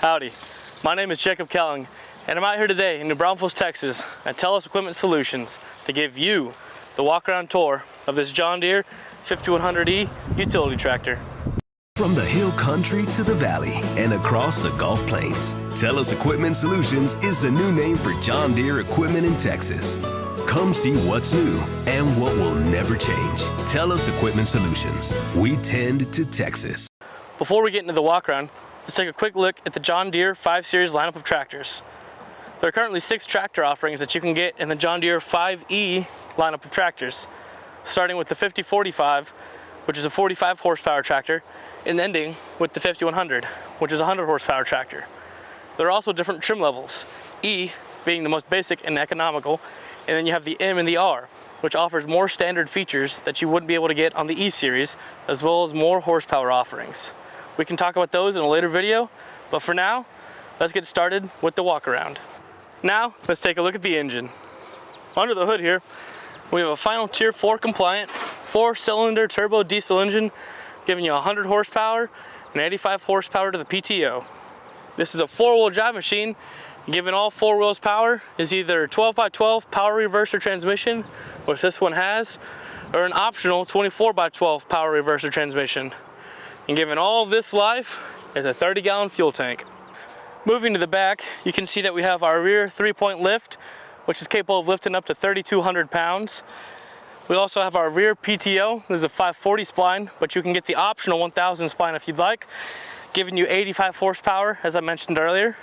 Howdy, my name is Jacob Kelling, and I'm out here today in New Braunfels, Texas at TELUS Equipment Solutions to give you the walk-around tour of this John Deere 5100E utility tractor. From the hill country to the valley and across the Gulf Plains, TELUS Equipment Solutions is the new name for John Deere equipment in Texas. Come see what's new and what will never change. TELUS Equipment Solutions. We tend to Texas. Before we get into the walk-around, let's take a quick look at the John Deere 5 Series lineup of tractors. There are currently 6 tractor offerings that you can get in the John Deere 5E lineup of tractors, starting with the 5045, which is a 45 horsepower tractor, and ending with the 5100, which is a 100 horsepower tractor. There are also different trim levels, E being the most basic and economical, and then you have the M and the R, which offers more standard features that you wouldn't be able to get on the E series, as well as more horsepower offerings. We can talk about those in a later video, but for now, let's get started with the walk around. Now, let's take a look at the engine. Under the hood here, we have a final Tier 4 compliant 4-cylinder turbo diesel engine, giving you 100 horsepower and 85 horsepower to the PTO. This is a 4-wheel drive machine, giving all 4 wheels power is either 12x12 power reverser transmission, which this one has, or an optional 24x12 power reverser transmission. And given all of this life is a 30-gallon fuel tank. Moving to the back, you can see that we have our rear 3-point lift, which is capable of lifting up to 3,200 pounds. We also have our rear PTO. This is a 540 spline, but you can get the optional 1000 spline if you'd like, giving you 85 horsepower, as I mentioned earlier.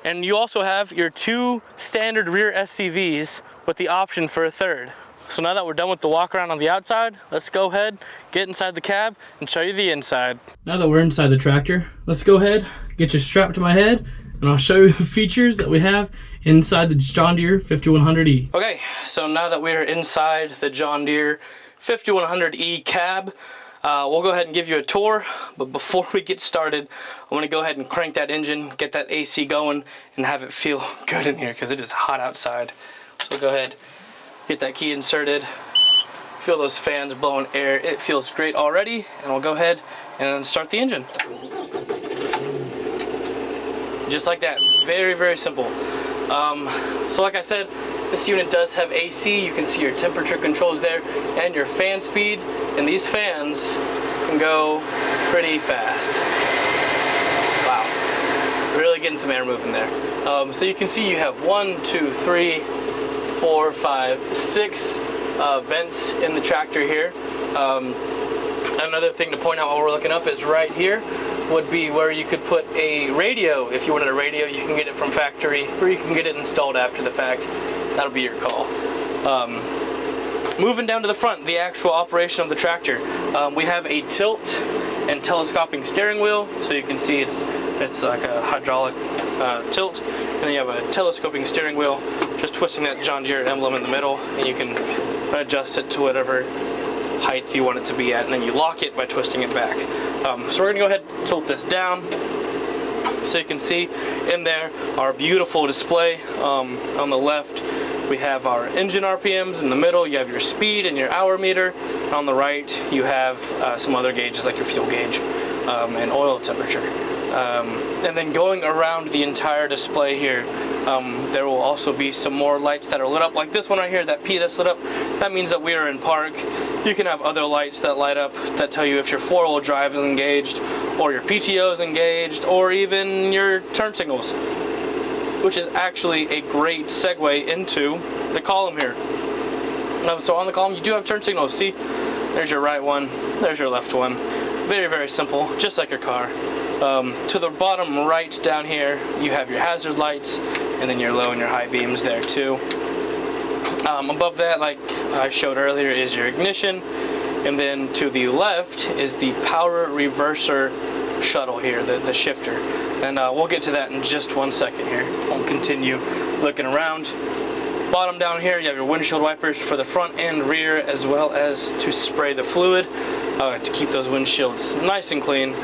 And you also have your 2 standard rear SCVs with the option for a third. So now that we're done with the walk around on the outside, let's go ahead, get inside the cab, and show you the inside. Now that we're inside the tractor, let's go ahead, get you strapped to my head, and I'll show you the features that we have inside the John Deere 5100E. Okay, so now that we're inside the John Deere 5100E cab, we'll go ahead and give you a tour, but before we get started, I want to go ahead and crank that engine, get that AC going, and have it feel good in here because it is hot outside. So go ahead, get that key inserted, feel those fans blowing air. It feels great already, and we'll go ahead and start the engine. Just like that, very, very simple. So like I said, this unit does have AC. You can see your temperature controls there and your fan speed, and these fans can go pretty fast. Wow, really getting some air moving there. So you can see you have 1, 2, 3, 4, 5, 6 vents in the tractor here. Another thing to point out while we're looking up is right here would be where you could put a radio. If you wanted a radio, you can get it from factory, or you can get it installed after the fact. That'll be your call. Moving down to the front, the actual operation of the tractor. We have a tilt and telescoping steering wheel, so you can see it's like a hydraulic tilt, and then you have a telescoping steering wheel, just twisting that John Deere emblem in the middle, and you can adjust it to whatever height you want it to be at, and then you lock it by twisting it back. So we're gonna go ahead and tilt this down so you can see in there our beautiful display. On the left we have our engine RPMs, in the middle you have your speed and your hour meter, and on the right you have some other gauges like your fuel gauge and oil temperature. And then going around the entire display here, there will also be some more lights that are lit up, like this one right here, that P that's lit up. That means that we are in park. You can have other lights that light up that tell you if your 4-wheel drive is engaged, or your PTO is engaged, or even your turn signals, which is actually a great segue into the column here. So on the column you do have turn signals. See, there's your right one, there's your left one. Very, very simple, just like your car. To the bottom right down here, you have your hazard lights, and then your low and your high beams there too. Above that, like I showed earlier, is your ignition, and then to the left is the power reverser shuttle here, the shifter. And we'll get to that in just one second here. We'll continue looking around. Bottom down here, you have your windshield wipers for the front and rear, as well as to spray the fluid to keep those windshields nice and clean.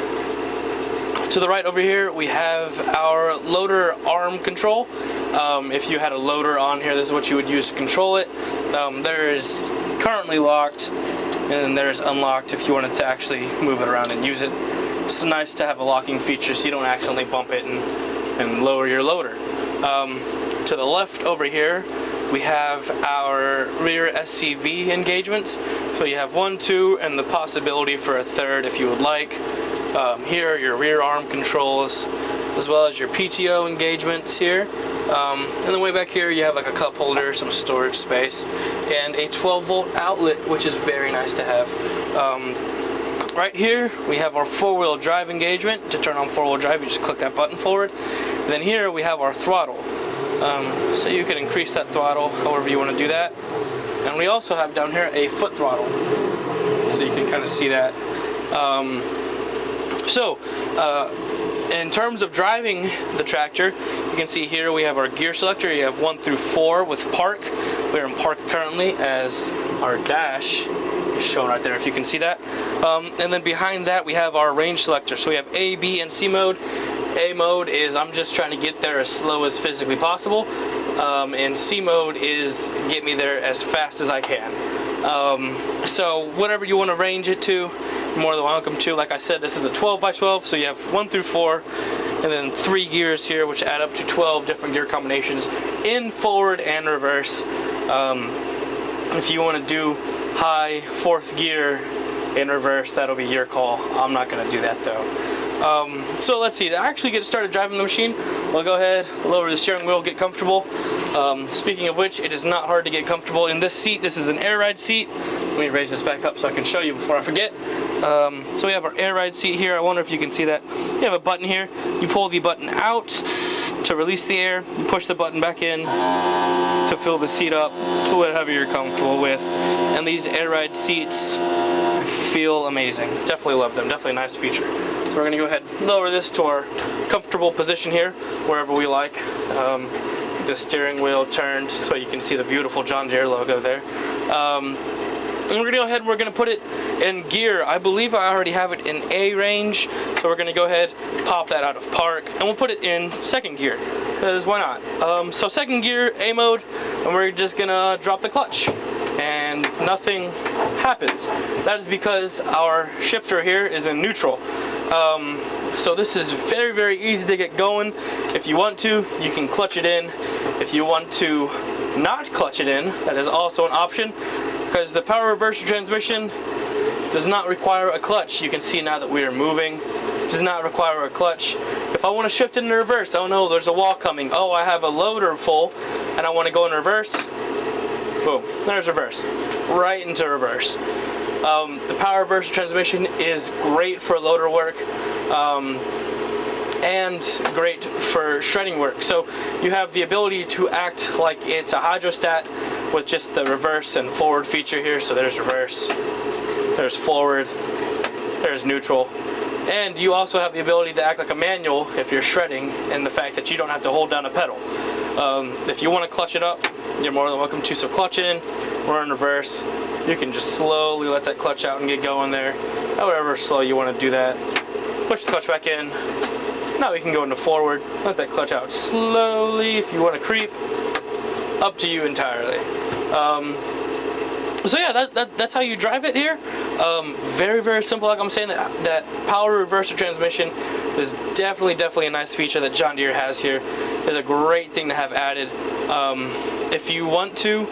To the right over here, we have our loader arm control. If you had a loader on here, this is what you would use to control it. There is currently locked, and there is unlocked if you wanted to actually move it around and use it. it's nice to have a locking feature so you don't accidentally bump it and lower your loader. To the left over here, we have our rear SCV engagements. So you have 1, 2, and the possibility for a third if you would like. Here are your rear arm controls, as well as your PTO engagements here. And then way back here you have like a cup holder, some storage space, and a 12-volt outlet, which is very nice to have. Right here we have our 4-wheel drive engagement. To turn on 4-wheel drive, you just click that button forward. And then here we have our throttle. So you can increase that throttle however you want to do that. And we also have down here a foot throttle, so you can kind of see that. In terms of driving the tractor, you can see here we have our gear selector. You have 1 through 4 with park. We're in park currently, as our dash is shown right there, if you can see that. And then behind that we have our range selector. So we have A, B, and C mode. A mode is I'm just trying to get there as slow as physically possible, and C mode is get me there as fast as I can. So whatever you want to range it to, you're more than welcome to. Like I said, this is a 12x12, so you have 1 through 4, and then 3 gears here, which add up to 12 different gear combinations in forward and reverse. If you want to do high 4th gear in reverse, that'll be your call. I'm not going to do that though. So let's see, to actually get started driving the machine, we'll go ahead, lower the steering wheel, get comfortable. Speaking of which, it is not hard to get comfortable in this seat. This is an air ride seat. Let me raise this back up so I can show you before I forget. So we have our air ride seat here. I wonder if you can see that. You have a button here. You pull the button out to release the air. You push the button back in to fill the seat up to whatever you're comfortable with. And these air ride seats feel amazing. Definitely love them. Definitely a nice feature. So we're going to go ahead and lower this to our comfortable position here, wherever we like. The steering wheel turned so you can see the beautiful John Deere logo there. And we're going to go ahead and we're going to put it in gear. I believe I already have it in A range, so we're going to go ahead, pop that out of park, and we'll put it in 2nd gear, because why not? So 2nd gear, A mode, and we're just going to drop the clutch, and nothing happens. That is because our shifter here is in neutral. So this is very, very easy to get going. If you want to, you can clutch it in. If you want to not clutch it in, that is also an option, because the power reverser transmission does not require a clutch. You can see now that we are moving. It does not require a clutch. If I want to shift into reverse, oh no, there's a wall coming. Oh, I have a loader full and I want to go in reverse. Boom, there's reverse. Right into reverse. The power reverser transmission is great for loader work. And great for shredding work. So you have the ability to act like it's a hydrostat with just the reverse and forward feature here. So there's reverse, there's forward, there's neutral. And you also have the ability to act like a manual if you're shredding, and the fact that you don't have to hold down a pedal. If you want to clutch it up, you're more than welcome to. So clutch in, we're in reverse. You can just slowly let that clutch out and get going there. However slow you want to do that. Push the clutch back in. Now we can go into forward. Let that clutch out slowly. If you want to creep, up to you entirely. So yeah, that's how you drive it here. Very, very simple. Like I'm saying, that power reverser transmission is definitely a nice feature that John Deere has here. It's a great thing to have added. If you want to,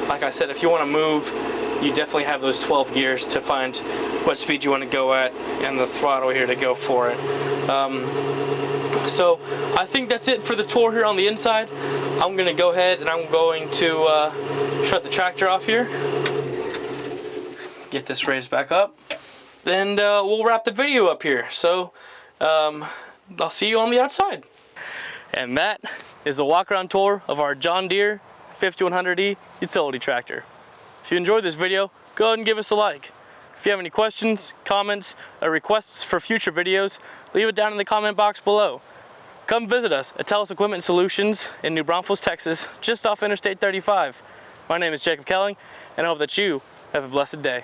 like I said, if you want to move, you definitely have those 12 gears to find what speed you want to go at, and the throttle here to go for it. So I think that's it for the tour here on the inside. I'm going to go ahead and I'm going to shut the tractor off here, get this raised back up, and we'll wrap the video up here. So I'll see you on the outside. And that is the walk around tour of our John Deere 5100E utility tractor. If you enjoyed this video, go ahead and give us a like. If you have any questions, comments, or requests for future videos, leave it down in the comment box below. Come visit us at Tellus Equipment Solutions in New Braunfels, Texas, just off Interstate 35. My name is Jacob Kelling, and I hope that you have a blessed day.